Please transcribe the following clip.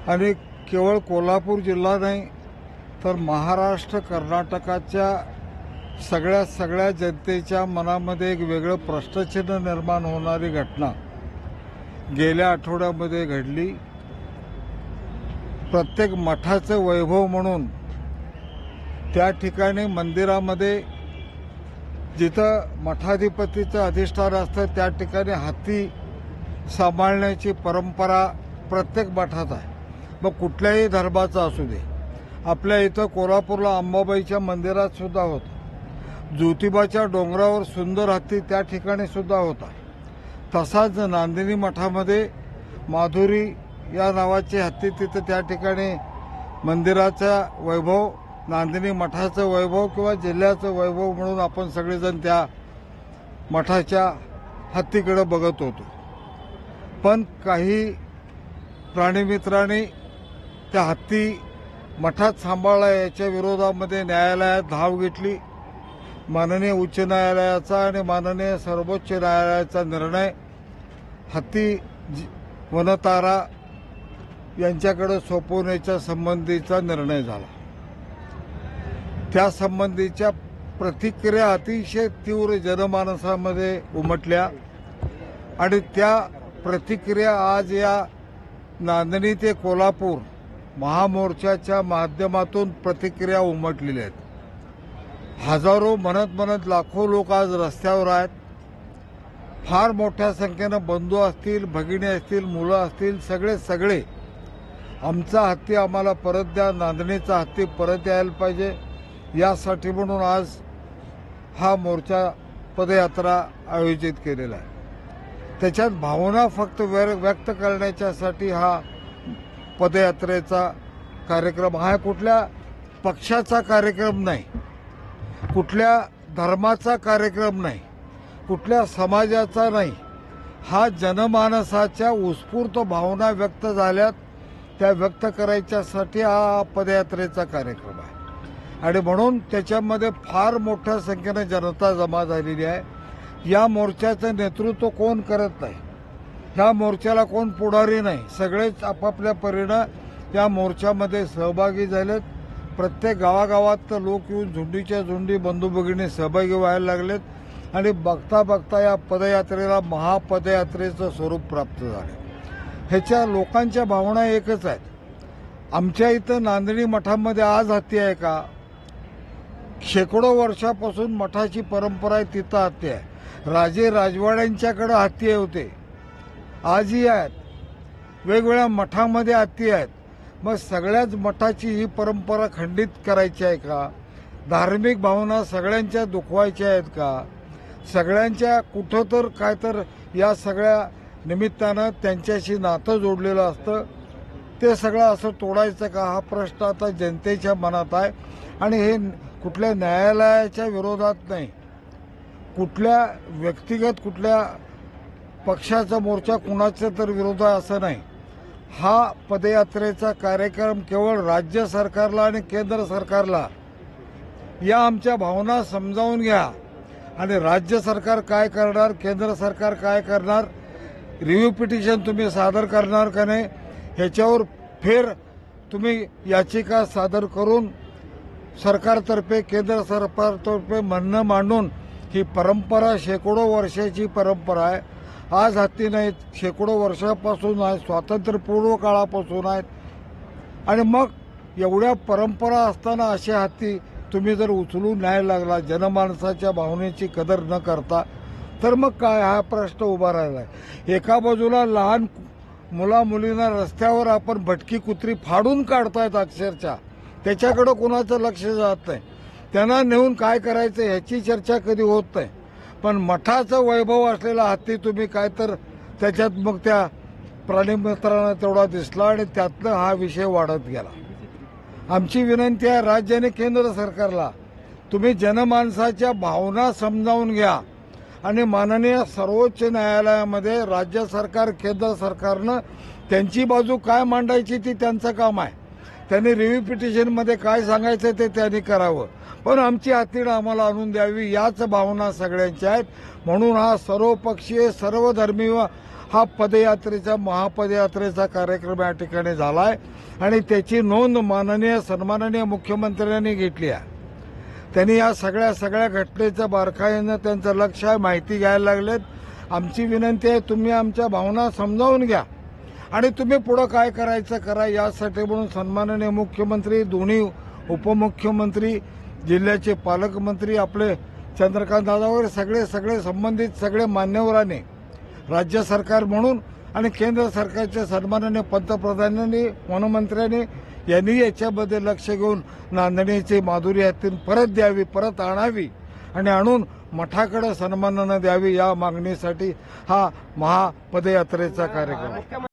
आणि केवळ कोल्हापूर जिल्हा नाही तर महाराष्ट्र कर्नाटकाच्या सगळ्या जनतेच्या मनामध्ये एक वेगळं प्रश्नचिन्ह निर्माण होणारी घटना गेल्या आठवड्यामध्ये घडली। प्रत्येक मठाचं वैभव म्हणून त्या ठिकाणी मंदिरामध्ये जिथं मठाधिपतीचं अधिष्ठान असतं त्या ठिकाणी हत्ती सांभाळण्याची परंपरा प्रत्येक मठात आहे, मग कुठल्याही धर्माचा असू दे। आपल्या इथं कोल्हापूरला अंबाबाईच्या मंदिरात सुद्धा होतं, ज्योतिबाच्या डोंगरावर सुंदर हत्ती त्या ठिकाणी सुद्धा होता। तसाच नांदिनी मठामध्ये माधुरी या नावाची हत्ती तिथं त्या ठिकाणी मंदिराचा वैभव, नांदिनी मठाचं वैभव किंवा जिल्ह्याचं वैभव म्हणून आपण सगळेजण त्या मठाच्या हत्तीकडे बघत होतो। पण काही प्राणीमित्रांनी त्या हत्ती मठात सांभाळला याच्या विरोधामध्ये न्यायालयात धाव घेतली। माननीय उच्च न्यायालयाचा आणि माननीय सर्वोच्च न्यायालयाचा निर्णय हत्ती वनतारा यांच्याकडे सोपवण्याच्या संबंधीचा निर्णय झाला। त्या संबंधीच्या प्रतिक्रिया अतिशय तीव्र जनमानसामध्ये उमटल्या आणि त्या प्रतिक्रिया आज या नांदणी ते कोल्हापूर महामोर्चाच्या माध्यमातून प्रतिक्रिया उमटलेल्या आहेत। हजारो म्हणत लाखो लोक आज रस्त्यावर आहेत। फार मोठ्या संख्येनं बंधू असतील, भगिनी असतील, मुलं असतील, सगळे आमचा हत्ती आम्हाला परत द्या, नांदणीचा हत्ती परत यायला पाहिजे यासाठी म्हणून आज हा मोर्चा पदयात्रा आयोजित केलेला आहे। त्याच्यात भावना फक्त व्यक्त करण्याच्यासाठी हा पदयात्रेचा कार्यक्रम हा कुठल्या पक्षाचा कार्यक्रम नाही, कुठल्या धर्माचा कार्यक्रम नाही, कुठल्या समाजाचा नाही। हा जनमानसाच्या उत्स्फूर्त भावना व्यक्त झाल्यात, त्या व्यक्त करायच्यासाठी हा पदयात्रेचा कार्यक्रम आहे आणि म्हणून त्याच्यामध्ये फार मोठ्या संख्येने जनता जमा झालेली आहे। या मोर्चाचं नेतृत्व कोण करत नाही, ह्या मोर्चाला कोण पुढारी नाही, सगळेच आपापल्या परीनं या मोर्चामध्ये सहभागी झालेत। प्रत्येक गावागावात लोक येऊन झुंडीच्या झुंडी बंधू भगिनी सहभागी व्हायला लागलेत आणि बघता या पदयात्रेला महापदयात्रेचं स्वरूप प्राप्त झालं। ह्याच्या लोकांच्या भावना एकच आहेत। आमच्या इथं नांदणी मठामध्ये आज हत्ती आहे का? शेकडो वर्षापासून मठाची परंपरा आहे, तिथं हत्ती आहे। राजे राजवाड्यांच्याकडे हत्ती होते, आजही आहेत, वेगवेगळ्या मठामध्ये हत्ती आहेत। मग सगळ्याच मठाची ही परंपरा खंडित करायची आहे का? धार्मिक भावना सगळ्यांच्या दुखवायच्या आहेत का? सगळ्यांच्या कुठं तर काय तर या सगळ्या निमित्तानं त्यांच्याशी नातं जोडलेलं असतं, ते सगळं असं तोडायचं का? हा प्रश्न आता जनतेच्या मनात आहे आणि हे कुठल्या न्यायालयाच्या विरोधात नाही, कुठल्या व्यक्तिगत कुठल्या पक्षाचा मोर्चा कुणाच्या तर विरोध आहे असं नाही। हा पदयात्रेचा कार्यक्रम केवळ राज्य सरकारला आणि केंद्र सरकारला या आमच्या भावना समजावून घ्या आणि राज्य सरकार काय करणार, केंद्र सरकार काय करणार, रिव्ह्यू पिटिशन तुम्ही सादर करणार का नाही, ह्याच्यावर फेर तुम्ही याचिका सादर करून सरकारतर्फे केंद्र सरकारतर्फे म्हणणं मांडून ही परंपरा शेकडो वर्षाची परंपरा आहे। आज हत्ती नाहीत, शेकडो वर्षापासून आहेत, स्वातंत्र्यपूर्व काळापासून आहेत आणि मग एवढ्या परंपरा असताना असे हत्ती तुम्ही जर उचलून न्यायला लागला जनमानसाच्या भावनेची कदर न करता, तर मग काय हा प्रश्न उभा राहिला आहे। एका बाजूला लहान मुला मुलींना रस्त्यावर आपण भटकी कुत्री फाडून काढतायत अक्षरशः, त्याच्याकडे कोणाचं लक्ष जात नाही, त्यांना नेऊन काय करायचं ह्याची चर्चा कधी होत नाही। पण मठाचं वैभव असलेला हत्ती तुम्ही काय तर त्याच्यात मग त्या प्राणीमित्रांना तेवढा दिसला आणि त्यातनं हा विषय वाढत गेला। आमची विनंती आहे राज्य आणि केंद्र सरकारला, तुम्ही जनमानसाच्या भावना समजावून घ्या आणि माननीय सर्वोच्च न्यायालयामध्ये राज्य सरकार केंद्र सरकारनं त्यांची बाजू काय मांडायची ती त्यांचं काम आहे, त्यांनी रिव्ह्यू पिटिशनमध्ये काय सांगायचं ते त्यांनी करावं, पण आमची हत्तीनं आम्हाला आणून द्यावी याच भावना सगळ्यांच्या आहेत। म्हणून हा सर्वपक्षीय सर्वधर्मीय हा पदयात्रेचा महापदयात्रेचा कार्यक्रम या ठिकाणी झाला आहे आणि त्याची नोंद माननीय सन्माननीय मुख्यमंत्र्यांनी घेतली आहे. त्यांनी या सगळ्या घटनेचं बारकाईनं त्यांचं लक्ष आहे, माहिती घ्यायला लागलेत. आमची विनंती आहे, तुम्ही आमच्या भावना समजावून घ्या आणि तुम्ही पुढं काय करायचं करा. यासाठी म्हणून सन्माननीय मुख्यमंत्री, दोन्ही उपमुख्यमंत्री, जिल्ह्याचे पालकमंत्री, आपले चंद्रकांत दादा वगैरे सगळे संबंधित सगळे मान्यवरांनी, राज्य सरकार म्हणून आणि केंद्र सरकारच्या सन्माननीय पंतप्रधानांनी, वनमंत्र्यांनी यांनी याच्यामध्ये लक्ष घेऊन नांदणीची माधुरी यातून परत आणावी आणि आणून मठाकडे सन्मानानं द्यावी या मागणीसाठी हा महापदयात्रेचा कार्यक्रम.